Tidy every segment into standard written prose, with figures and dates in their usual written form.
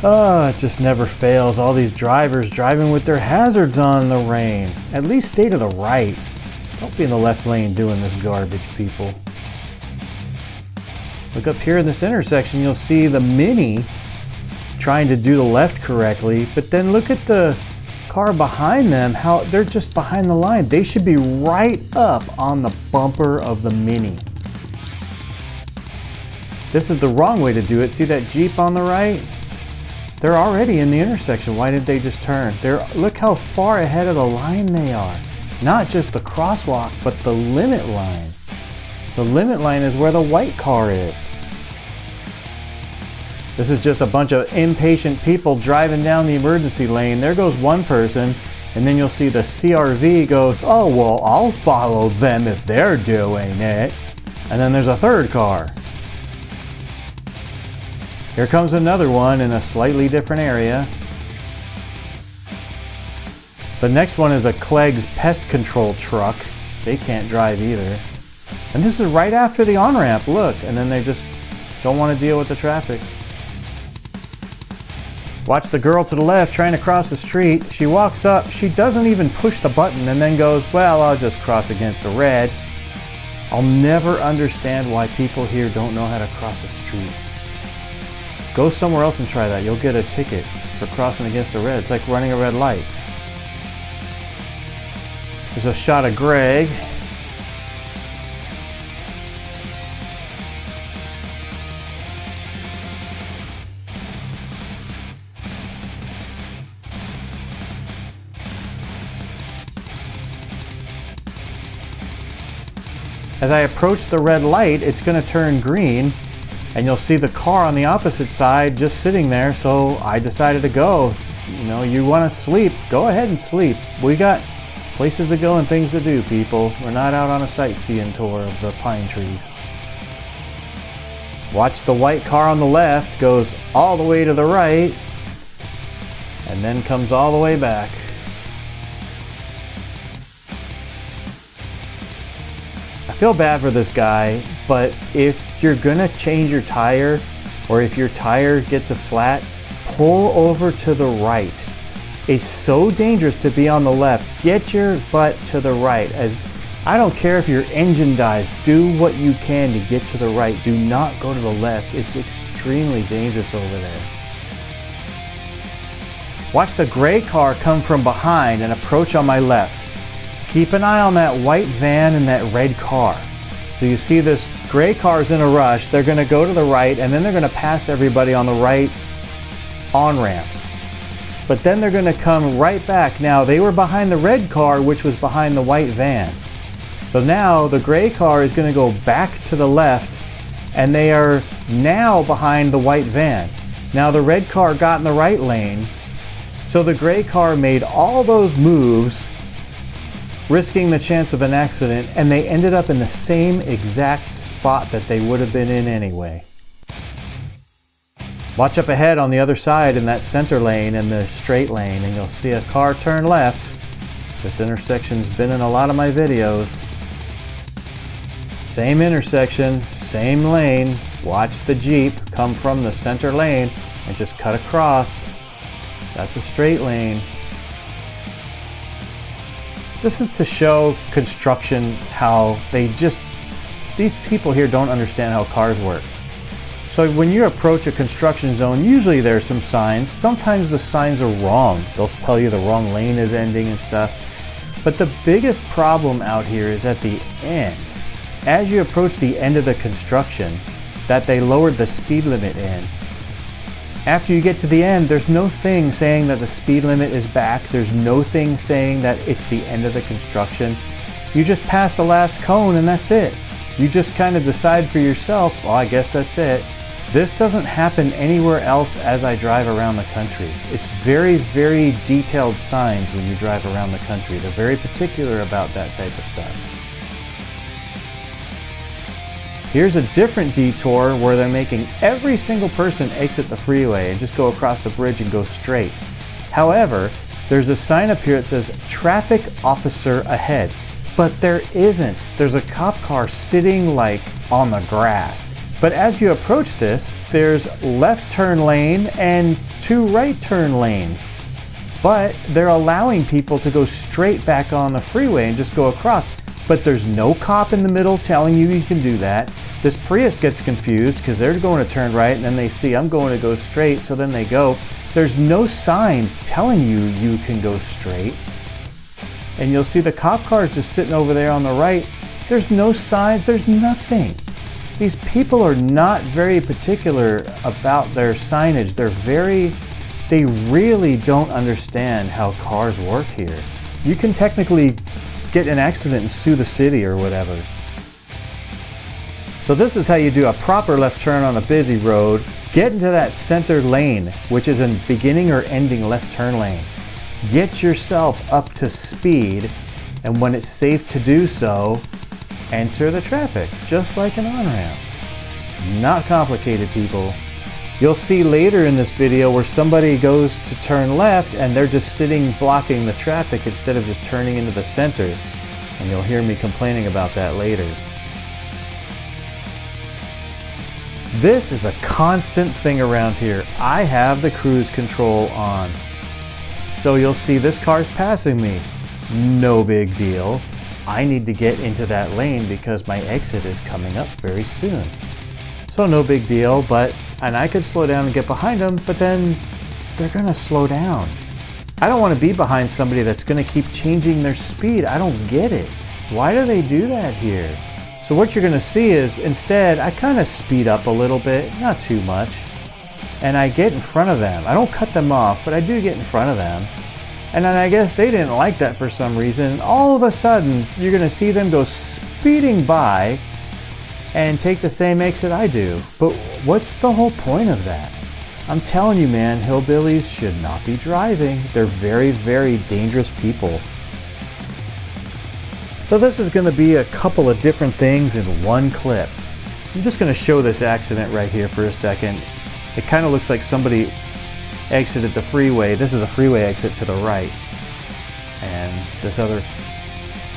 Oh, it just never fails. All these drivers driving with their hazards on in the rain. At least stay to the right. Don't be in the left lane doing this garbage, people. Look up here in this intersection, you'll see the Mini trying to do the left correctly, but then look at the car behind them, how they're just behind the line. They should be right up on the bumper of the Mini. This is the wrong way to do it. See that Jeep on the right? They're already in the intersection. Why did they just turn? Look how far ahead of the line they are. Not just the crosswalk, but the limit line. The limit line is where the white car is. This is just a bunch of impatient people driving down the emergency lane. There goes one person, and then you'll see the CRV goes, oh, well, I'll follow them if they're doing it. And then there's a third car. Here comes another one in a slightly different area. The next one is a Clegg's pest control truck. They can't drive either. And this is right after the on-ramp, look, and then they just don't want to deal with the traffic. Watch the girl to the left trying to cross the street. She walks up, she doesn't even push the button and then goes, well, I'll just cross against the red. I'll never understand why people here don't know how to cross a street. Go somewhere else and try that. You'll get a ticket for crossing against the red. It's like running a red light. There's a shot of Greg. As I approach the red light, it's going to turn green, and you'll see the car on the opposite side just sitting there, so I decided to go. You know, you want to sleep, go ahead and sleep. We got places to go and things to do, people. We're not out on a sightseeing tour of the pine trees. Watch the white car on the left goes all the way to the right, and then comes all the way back. I feel bad for this guy, but if you're gonna change your tire, or if your tire gets a flat, pull over to the right. It's so dangerous to be on the left. Get your butt to the right. I don't care if your engine dies, do what you can to get to the right. Do not go to the left. It's extremely dangerous over there. Watch the gray car come from behind and approach on my left. Keep an eye on that white van and that red car. So you see this gray car's in a rush, they're gonna go to the right and then they're gonna pass everybody on the right on-ramp. But then they're gonna come right back. Now they were behind the red car, which was behind the white van. So now the gray car is gonna go back to the left and they are now behind the white van. Now the red car got in the right lane, so the gray car made all those moves, risking the chance of an accident, and they ended up in the same exact spot that they would have been in anyway. Watch up ahead on the other side in that center lane and the straight lane, and you'll see a car turn left. This intersection's been in a lot of my videos. Same intersection, same lane. Watch the Jeep come from the center lane and just cut across. That's a straight lane. This is to show construction how these people here don't understand how cars work. So when you approach a construction zone, usually there's some signs. Sometimes the signs are wrong. They'll tell you the wrong lane is ending and stuff. But the biggest problem out here is at the end. As you approach the end of the construction, that they lowered the speed limit in. After you get to the end, there's no thing saying that the speed limit is back. There's no thing saying that it's the end of the construction. You just pass the last cone and that's it. You just kind of decide for yourself, well, I guess that's it. This doesn't happen anywhere else as I drive around the country. It's very, very detailed signs when you drive around the country. They're very particular about that type of stuff. Here's a different detour where they're making every single person exit the freeway and just go across the bridge and go straight. However, there's a sign up here that says traffic officer ahead, but there isn't. There's a cop car sitting like on the grass. But as you approach this, there's left turn lane and 2 right turn lanes. But they're allowing people to go straight back on the freeway and just go across. But there's no cop in the middle telling you can do that. This Prius gets confused because they're going to turn right and then they see I'm going to go straight, so then they go. There's no signs telling you can go straight. And you'll see the cop cars just sitting over there on the right. There's no signs, there's nothing. These people are not very particular about their signage. They really don't understand how cars work here. You can technically get in an accident and sue the city or whatever. So this is how you do a proper left turn on a busy road. Get into that center lane, which is a beginning or ending left turn lane. Get yourself up to speed, and when it's safe to do so, enter the traffic, just like an on-ramp. Not complicated, people. You'll see later in this video where somebody goes to turn left and they're just sitting blocking the traffic instead of just turning into the center. And you'll hear me complaining about that later. This is a constant thing around here. I have the cruise control on. So you'll see this car's passing me. No big deal. I need to get into that lane because my exit is coming up very soon. So no big deal, and I could slow down and get behind them, but then they're gonna slow down. I don't wanna be behind somebody that's gonna keep changing their speed. I don't get it. Why do they do that here? So what you're gonna see is, instead, I kinda speed up a little bit, not too much, and I get in front of them. I don't cut them off, but I do get in front of them. And then I guess they didn't like that for some reason. All of a sudden, you're gonna see them go speeding by and take the same exit I do. But what's the whole point of that? I'm telling you, man, hillbillies should not be driving. They're very, very dangerous people. So this is gonna be a couple of different things in one clip. I'm just gonna show this accident right here for a second. It kind of looks like somebody exited the freeway. This is a freeway exit to the right. And this other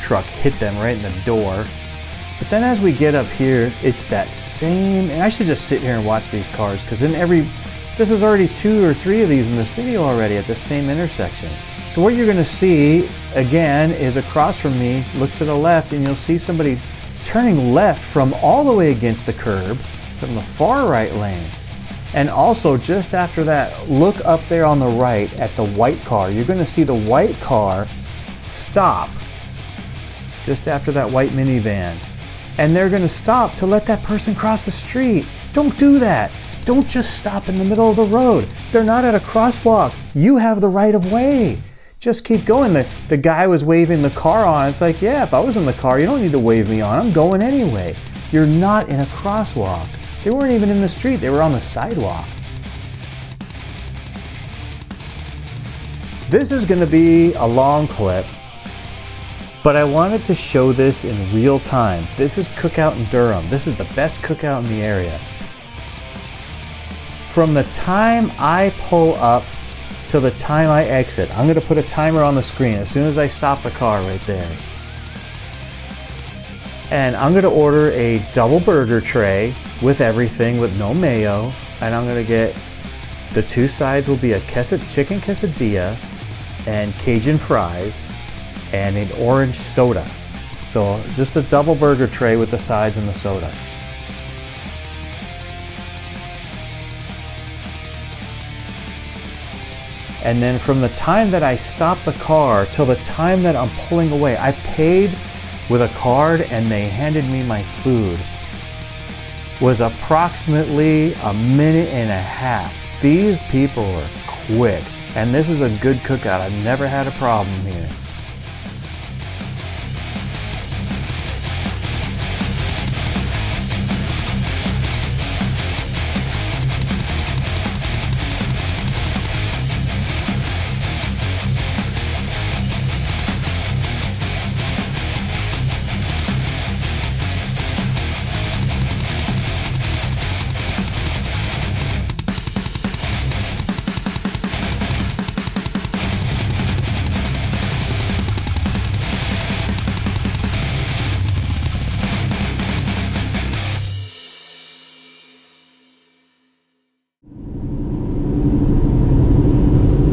truck hit them right in the door. But then as we get up here, it's that same, and I should just sit here and watch these cars, because this is already 2 or 3 of these in this video already at the same intersection. So what you're gonna see, again, is across from me, look to the left, and you'll see somebody turning left from all the way against the curb, from the far right lane. And also, just after that, look up there on the right at the white car. You're gonna see the white car stop just after that white minivan. And they're gonna stop to let that person cross the street. Don't do that. Don't just stop in the middle of the road. They're not at a crosswalk. You have the right of way. Just keep going. The guy was waving the car on. It's like, yeah, if I was in the car, you don't need to wave me on. I'm going anyway. You're not in a crosswalk. They weren't even in the street. They were on the sidewalk. This is gonna be a long clip, but I wanted to show this in real time. This is Cookout in Durham. This is the best cookout in the area. From the time I pull up till the time I exit, I'm gonna put a timer on the screen as soon as I stop the car right there. And I'm gonna order a double burger tray with everything, with no mayo. And I'm gonna get, the 2 sides will be a chicken quesadilla and Cajun fries and an orange soda. So just a double burger tray with the sides and the soda. And then from the time that I stop the car till the time that I'm pulling away, I paid with a card and they handed me my food, was approximately 1.5 minutes. These people are quick, and this is a good cookout. I've never had a problem here.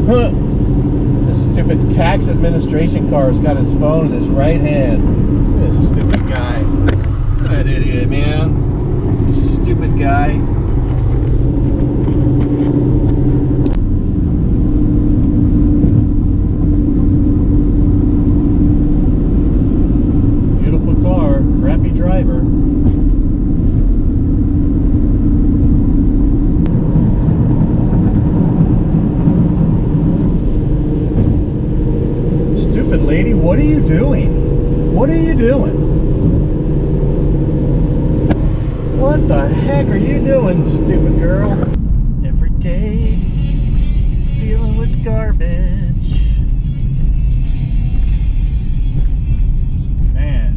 This stupid tax administration car's got his phone in his right hand. This stupid guy. That idiot, man. This stupid guy. Beautiful car, crappy driver. Stupid lady, what are you doing? What are you doing? What the heck are you doing, stupid girl? Every day, dealing with garbage. Man,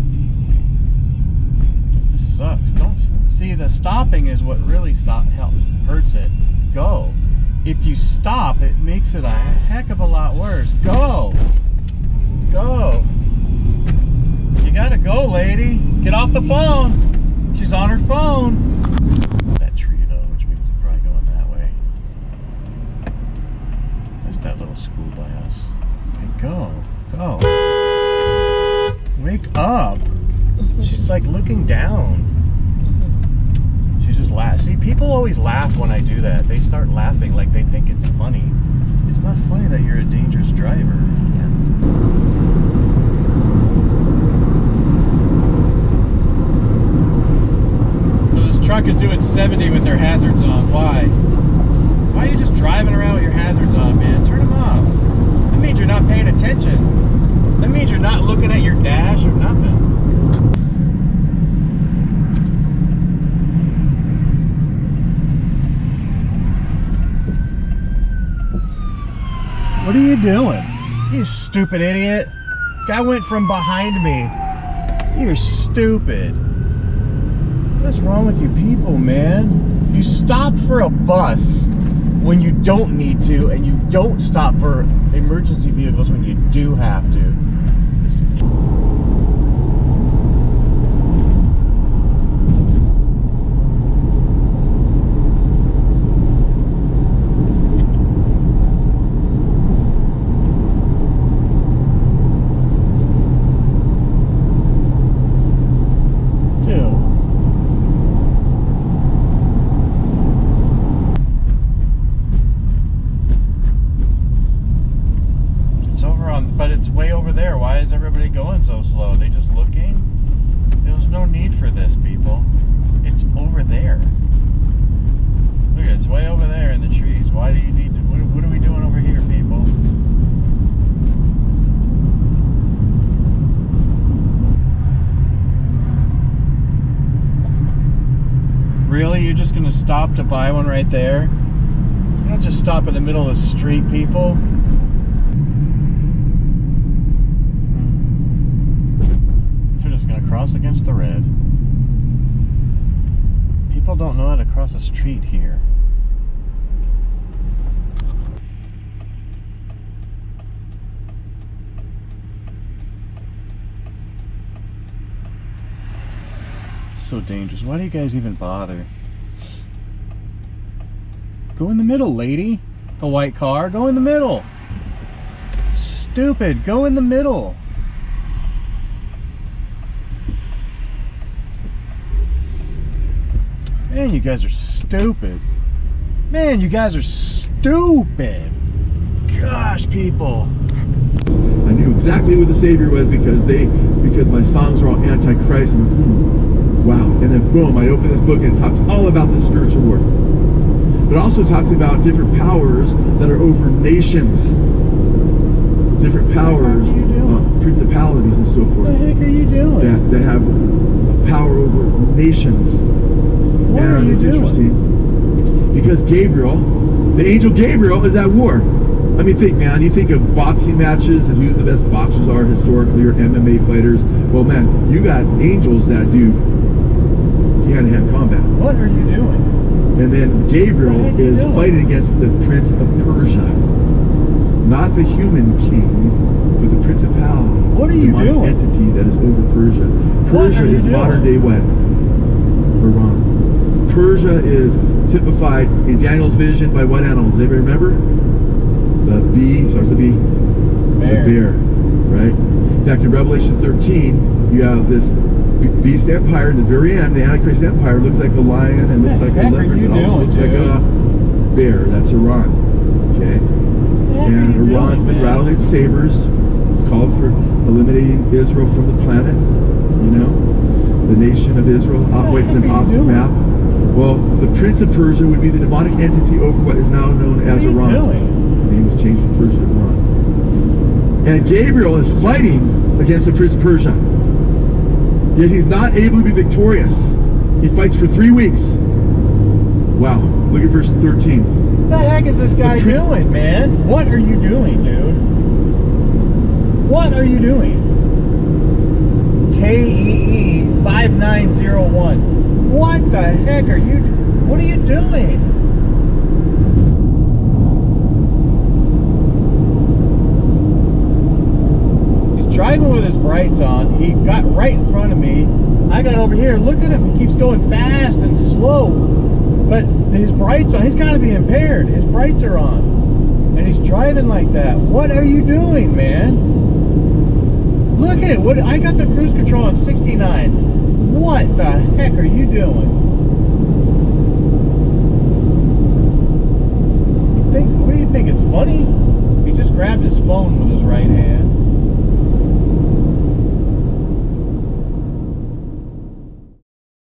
this sucks. Don't see, the stopping is what really hurts it. Go. If you stop, it makes it a heck of a lot worse. Go. Go. You gotta go, lady. Get off the phone. She's on her phone. That tree, though, which means it's probably going that way. That's that little school by us. Okay, go. Go. Wake up. She's like looking down. She's just laughing. See, people always laugh when I do that. They start laughing like they think it's funny. It's not funny that you're a dangerous driver. Truck is doing 70 with their hazards on. Why? Why are you just driving around with your hazards on, man? Turn them off. That means you're not paying attention. That means you're not looking at your dash or nothing. What are you doing? You stupid idiot. Guy went from behind me. You're stupid. What's wrong with you people, man? You stop for a bus when you don't need to, and you don't stop for emergency vehicles when you do have to. But it's way over there. Why is everybody going so slow? They just looking? There's no need for this, people. It's over there. Look, it's way over there in the trees. Why do you need to? What are we doing over here, people? Really? You're just gonna stop to buy one right there? You don't just stop in the middle of the street, people. Cross against the red. People don't know how to cross a street here. So dangerous. Why do you guys even bother? Go in the middle, lady. The white car, go in the middle. Stupid, go in the middle. Man, you guys are stupid. Man, you guys are stupid. Gosh, people. I knew exactly who the Savior was because my songs are all anti-Christ. And wow. And then boom, I open this book and it talks all about the spiritual war. But it also talks about different powers that are over nations. Different powers, principalities and so forth. What the heck are you doing? That have power over nations. What are you doing? Interesting because Gabriel, the angel Gabriel, is at war. I mean, think, man, you think of boxing matches and who the best boxers are historically, or MMA fighters. Well, man, you got angels that do hand-to-hand combat. What are you doing? And then Gabriel is fighting against the prince of Persia. Not the human king, but the principality. What are you doing? The entity that is over Persia. Persia is modern day what? Iran. Persia is typified in Daniel's vision by what animals? Anybody remember? The B starts with B. Bear. The bear, right? In fact, in Revelation 13, you have this beast empire. In the very end, the Antichrist empire looks like a lion and looks like a leopard, but also looks like a bear. That's Iran. Okay? And Iran's been rattling its sabers. It's called for eliminating Israel from the planet. You know? The nation of Israel, wiping them off the map. Well, the Prince of Persia would be the demonic entity over what is now known as Iran. The name was changed from Persia to Iran. And Gabriel is fighting against the Prince of Persia. Yet he's not able to be victorious. He fights for 3 weeks. Wow. Look at verse 13. What the heck is this guy doing, man? What are you doing, dude? What are you doing? KEE 5901. What the heck are you? What are you doing? He's driving with his brights on. He got right in front of me. I got over here. Look at him. He keeps going fast and slow. But his brights on. He's got to be impaired. His brights are on, and he's driving like that. What are you doing, man? Look at it. What I got the cruise control on 69. What the heck are you doing? What do you think is funny? He just grabbed his phone with his right hand.